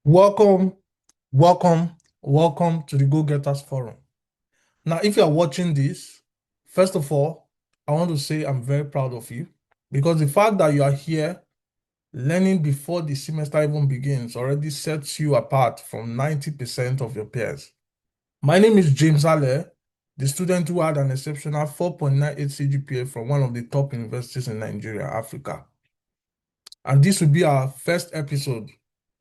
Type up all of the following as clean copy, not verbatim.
Welcome, welcome to the Go Getters Forum. Now, if you are watching this, first of all, I want to say I'm very proud of you because the fact that you are here learning before the semester even begins already sets you apart from 90% of your peers. My name is James Ale, the student who had an exceptional 4.98 CGPA from one of the top universities in Nigeria, Africa. And this will be our first episode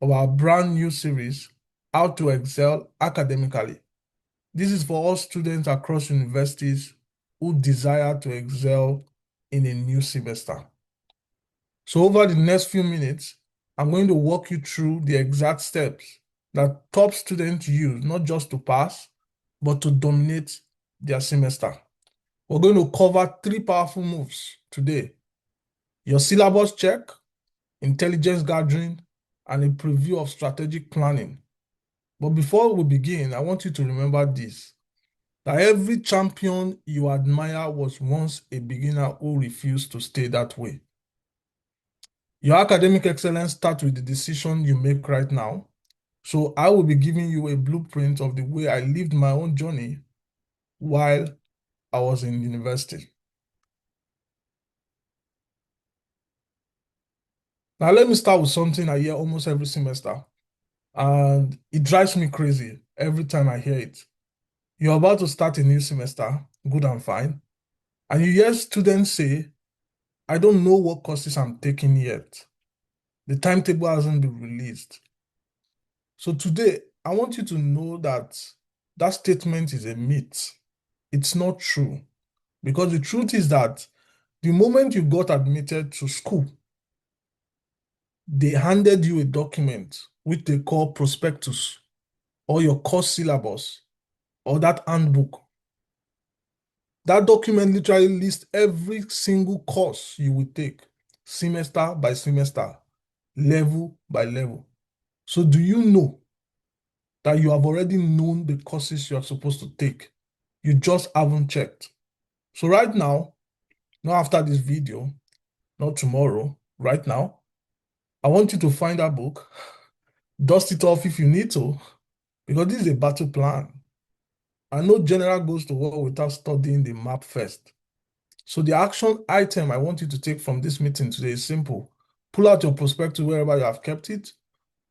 of our brand new series, How to Excel Academically. This is for all students across universities who desire to excel in a new semester. So, over the next few minutes, I'm going to walk you through the exact steps that top students use, not just to pass, but to dominate their semester. We're going to cover three powerful moves today: your syllabus check, intelligence gathering, and a preview of strategic planning. But before we begin, I want you to remember this: that every champion you admire was once a beginner who refused to stay that way. Your academic excellence starts with the decision you make right now. So I will be giving you a blueprint of the way I lived my own journey while I was in university. Now, let me start with something I hear almost every semester, and it drives me crazy every time I hear it. You're about to start a new semester, good and fine, and you hear students say, I don't know what courses I'm taking yet. The timetable hasn't been released. So today, I want you to know that that statement is a myth. It's not true. Because the truth is that the moment you got admitted to school, they handed you a document which they call prospectus or your course syllabus or that handbook. That document literally lists every single course you will take, semester by semester, level by level. So, do you know that you have already known the courses you are supposed to take? You just haven't checked. So, right now, not after this video, not tomorrow, right now, I want you to find that book, dust it off if you need to, because this is a battle plan. And no general goes to war without studying the map first. So the action item I want you to take from this meeting today is simple. Pull out your prospectus wherever you have kept it.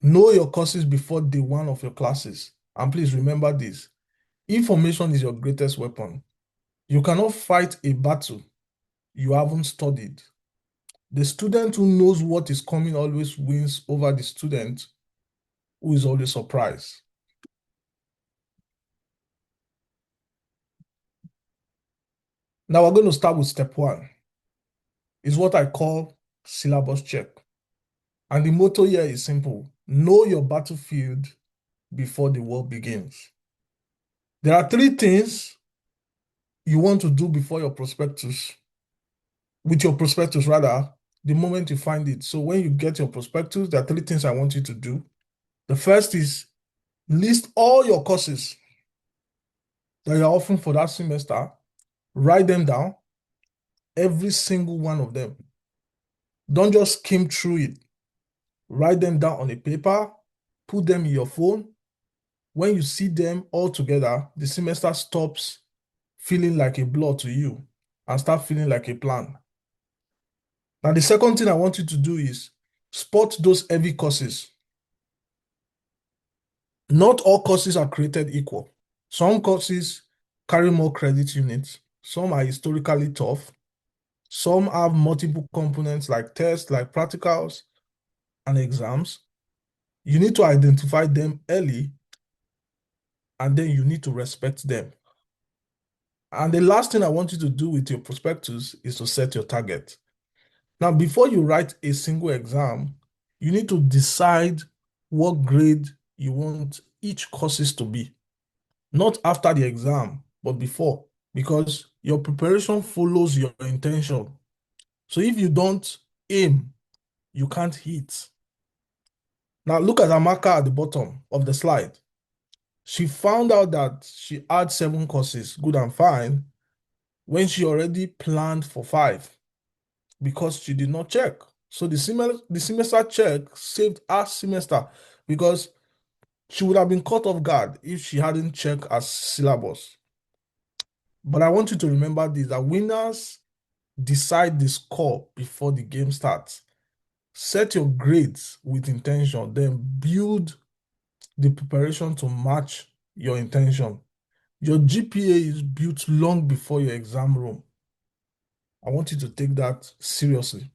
Know your courses before day one of your classes. And please remember this: information is your greatest weapon. You cannot fight a battle you haven't studied. The student who knows what is coming always wins over the student who is always surprised. Now we're going to start with step one. It's what I call syllabus check. And the motto here is simple: know your battlefield before the war begins. There are three things you want to do before your prospectus, with your prospectus rather, the moment you find it. So when you get your prospectus, there are three things I want you to do. The first is list all your courses that you're offering for that semester, write them down, every single one of them. Don't just skim through it. Write them down on a paper, put them in your phone. When you see them all together, the semester stops feeling like a blur to you and start feeling like a plan. Now, the second thing I want you to do is spot those heavy courses. Not all courses are created equal. Some courses carry more credit units. Some are historically tough. Some have multiple components like tests, like practicals and exams. You need to identify them early, and then you need to respect them. And the last thing I want you to do with your prospectus is to set your target. Now, before you write a single exam, you need to decide what grade you want each courses to be. Not after the exam, but before, because your preparation follows your intention. So if you don't aim, you can't hit. Now look at Amaka at the bottom of the slide. She found out that she had 7 courses, good and fine, when she already planned for 5 because she did not check. So the semester check saved her semester because She would have been caught off guard if she hadn't checked her syllabus. But I want you to remember this, that winners decide the score before the game starts. Set your grades with intention, then build the preparation to match your intention. Your GPA is built long before your exam room. I want you to take that seriously.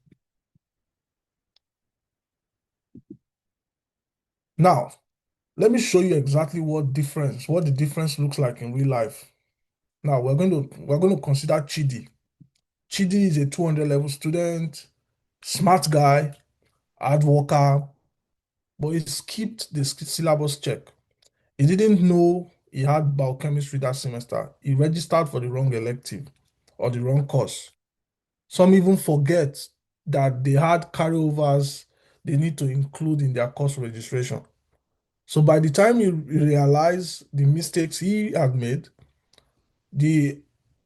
Now, let me show you exactly what the difference looks like in real life. Now, we're going to consider Chidi. Chidi is a 200 level student, smart guy, hard worker, but he skipped the syllabus check. He didn't know he had biochemistry that semester. He registered for the wrong elective or the wrong course. Some even forget that they had carryovers they need to include in their course registration. So by the time he realized the mistakes he had made, the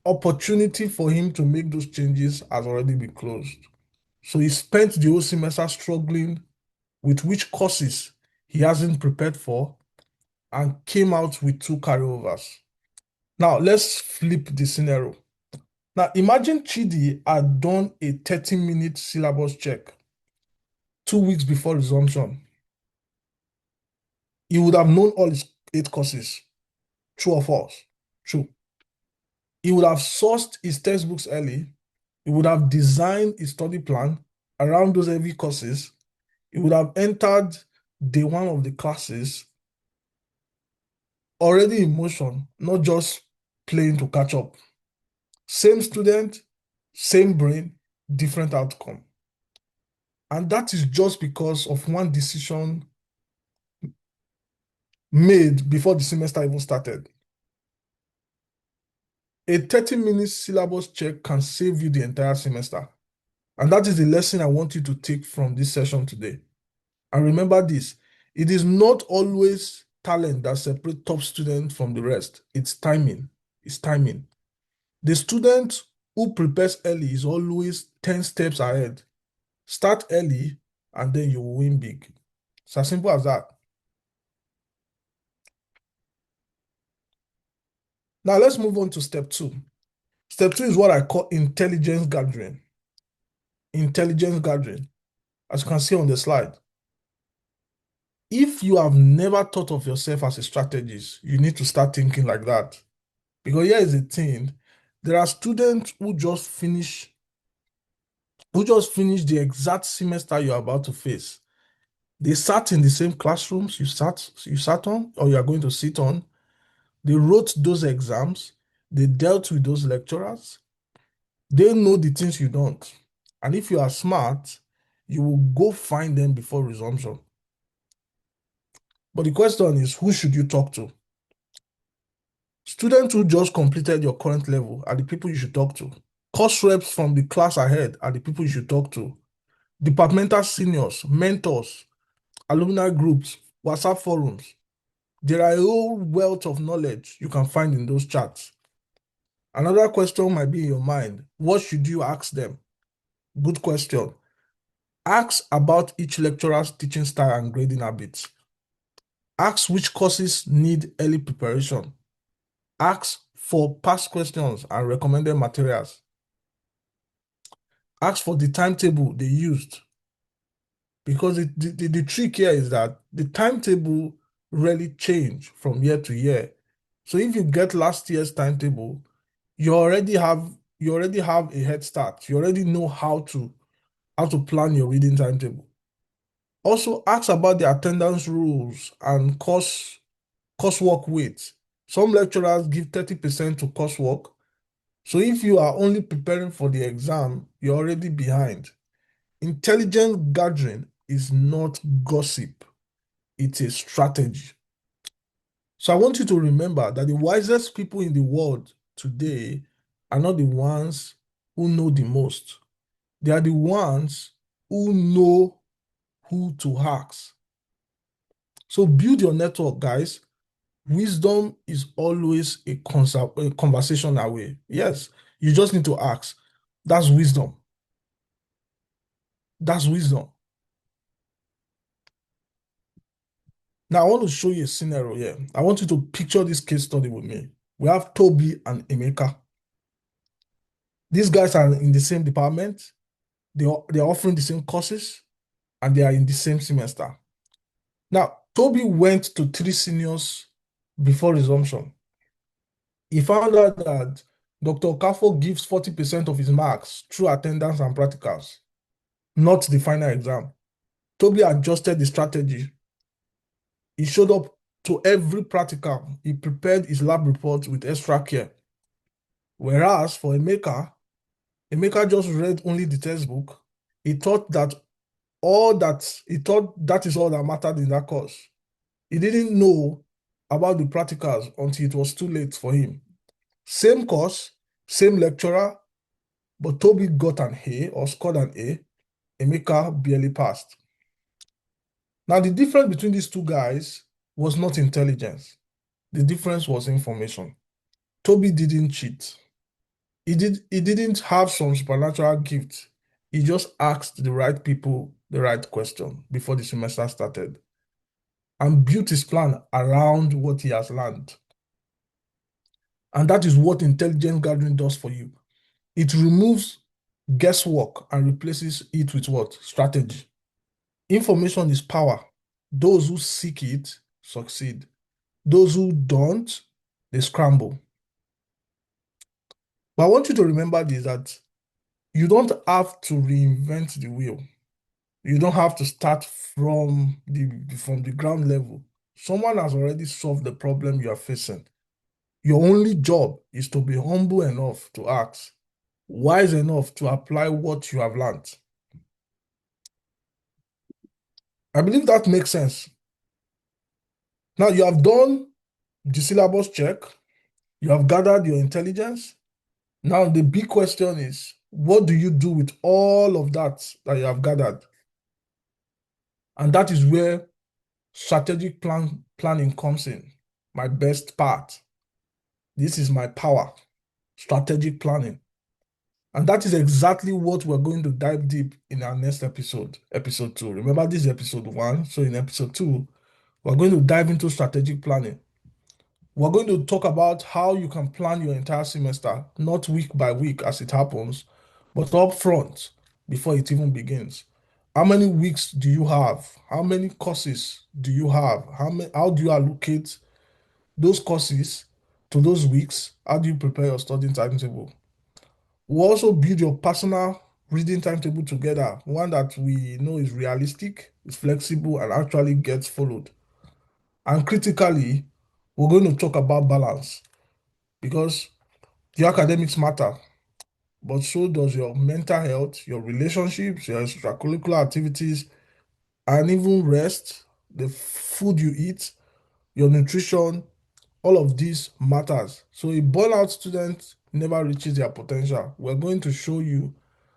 opportunity for him to make those changes has already been closed. So he spent the whole semester struggling with which courses he hasn't prepared for and came out with two carryovers. Now let's flip the scenario. Now imagine Chidi had done a 30-minute syllabus check 2 weeks before resumption. He would have known all his 8 courses. True or false? True. He would have sourced his textbooks early. He would have designed his study plan around those heavy courses. He would have entered day one of the classes already in motion, not just playing to catch up. Same student, same brain, different outcome. And that is just because of one decision made before the semester even started. A 30-minute syllabus check can save you the entire semester. And that is the lesson I want you to take from this session today. And remember this, it is not always talent that separates top students from the rest. It's timing. It's timing. The student who prepares early is always 10 steps ahead. Start early and then you will win big. It's as simple as that. Now let's move on to step 2. Step 2 is what I call intelligence gathering. Intelligence gathering, as you can see on the slide. If you have never thought of yourself as a strategist, you need to start thinking like that. Because here is the thing, there are students who just finished the exact semester you're about to face. They sat in the same classrooms you sat on or you are going to sit on. They wrote those exams. They dealt with those lecturers. They know the things you don't. And if you are smart, you will go find them before resumption. But the question is, who should you talk to? Students who just completed your current level are the people you should talk to. Course reps from the class ahead are the people you should talk to. Departmental seniors, mentors, alumni groups, WhatsApp forums. There are a whole wealth of knowledge you can find in those chats. Another question might be in your mind. What should you ask them? Good question. Ask about each lecturer's teaching style and grading habits. Ask which courses need early preparation. Ask for past questions and recommended materials. Ask for the timetable they used. Because the trick here is that the timetable really change from year to year. So if you get last year's timetable, you already have a head start. You already know how to plan your reading timetable. Also, ask about the attendance rules and coursework weight. Some lecturers give 30% to coursework. So if you are only preparing for the exam, you're already behind. Intelligence gathering is not gossip, it's a strategy. So I want you to remember that the wisest people in the world today are not the ones who know the most. They are the ones who know who to ask. So build your network, guys. Wisdom is always a conversation away. Yes, you just need to ask. That's wisdom. That's wisdom. Now, I want to show you a scenario here. I want you to picture this case study with me. We have Toby and Emeka. These guys are in the same department. They're offering the same courses and they are in the same semester. Now, Toby went to three seniors before resumption. He found out that Dr. Okafo gives 40% of his marks through attendance and practicals, not the final exam. Toby adjusted the strategy. He showed up to every practical. He prepared his lab report with extra care. Whereas for Emeka just read only the textbook. He thought that is all that mattered in that course. He didn't know about the practicals until it was too late for him. Same course, same lecturer, but Toby got an A or scored an A. Emeka barely passed. Now, the difference between these two guys was not intelligence. The difference was information. Toby didn't cheat. He didn't have some supernatural gift. He just asked the right people the right question before the semester started and built his plan around what he has learned. And that is what intelligence gathering does for you. It removes guesswork and replaces it with what? Strategy. Information is power. Those who seek it succeed. Those who don't, they scramble. But I want you to remember this, that you don't have to reinvent the wheel. You don't have to start from the ground level. Someone has already solved the problem you are facing. Your only job is to be humble enough to ask, wise enough to apply what you have learned. I believe that makes sense. Now you have done the syllabus check, you have gathered your intelligence. Now the big question is, what do you do with all of that you have gathered? And that is where strategic planning comes in. My best part. This is my power. Strategic planning. And that is exactly what we're going to dive deep in our next episode, episode 2. Remember, this is episode 1. So in episode 2, we're going to dive into strategic planning. We're going to talk about how you can plan your entire semester, not week by week as it happens, but up front before it even begins. How many weeks do you have? How many courses do you have? How do you allocate those courses to those weeks? How do you prepare your studying timetable? We'll also build your personal reading timetable together, one that we know is realistic, is flexible, and actually gets followed. And critically, we're going to talk about balance because your academics matter, but so does your mental health, your relationships, your extracurricular activities, and even rest, the food you eat, your nutrition, all of this matters. So a burnout student never reaches their potential. We're going to show you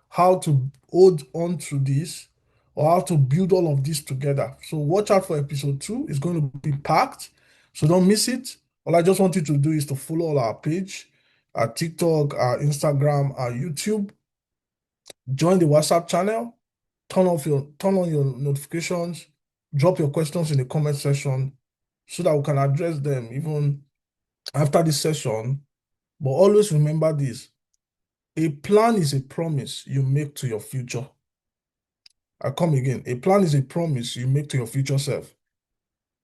how to hold on to this or how to build all of this together. So watch out for episode 2. It's going to be packed. So don't miss it. All I just want you to do is to follow all our page, our TikTok, our Instagram, our YouTube. Join the WhatsApp channel. Turn on your notifications. Drop your questions in the comment section so that we can address them even after this session. But always remember this: a plan is a promise you make to your future. I come again. A plan is a promise you make to your future self.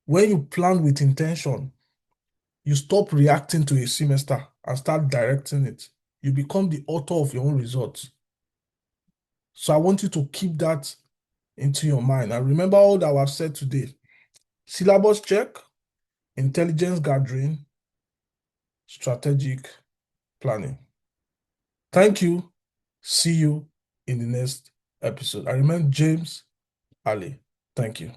When you plan with intention, you stop reacting to a semester and start directing it. You become the author of your own results. So I want you to keep that into your mind. And remember all that I've said today. Syllabus check, intelligence gathering, strategic planning. Thank you. See you in the next episode. I remain James Ali. Thank you.